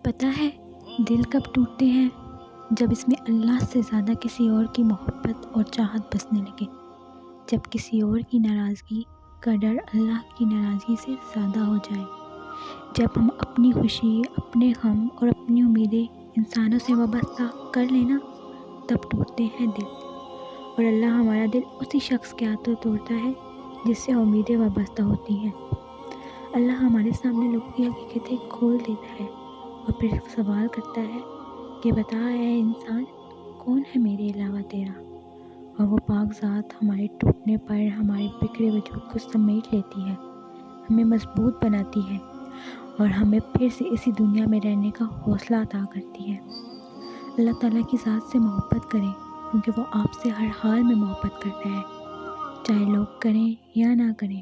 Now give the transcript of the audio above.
پتہ ہے دل کب ٹوٹتے ہیں؟ جب اس میں اللہ سے زیادہ کسی اور کی محبت اور چاہت بسنے لگے، جب کسی اور کی ناراضگی کا ڈر اللہ کی ناراضگی سے زیادہ ہو جائے، جب ہم اپنی خوشی، اپنے غم اور اپنی امیدیں انسانوں سے وابستہ کر لینا، تب ٹوٹتے ہیں دل۔ اور اللہ ہمارا دل اسی شخص کے ہاتھوں توڑتا ہے جس سے امیدیں وابستہ ہوتی ہیں۔ اللہ ہمارے سامنے لوگوں کی حقیقتیں کھول دیتا ہے اور پھر سوال کرتا ہے کہ بتا اے انسان، کون ہے میرے علاوہ تیرا؟ اور وہ پاک ذات ہمارے ٹوٹنے پر ہمارے بکھرے وجود کو سمیٹ لیتی ہے، ہمیں مضبوط بناتی ہے اور ہمیں پھر سے اسی دنیا میں رہنے کا حوصلہ عطا کرتی ہے۔ اللہ تعالیٰ کی ذات سے محبت کریں، کیونکہ وہ آپ سے ہر حال میں محبت کرتا ہے، چاہے لوگ کریں یا نہ کریں۔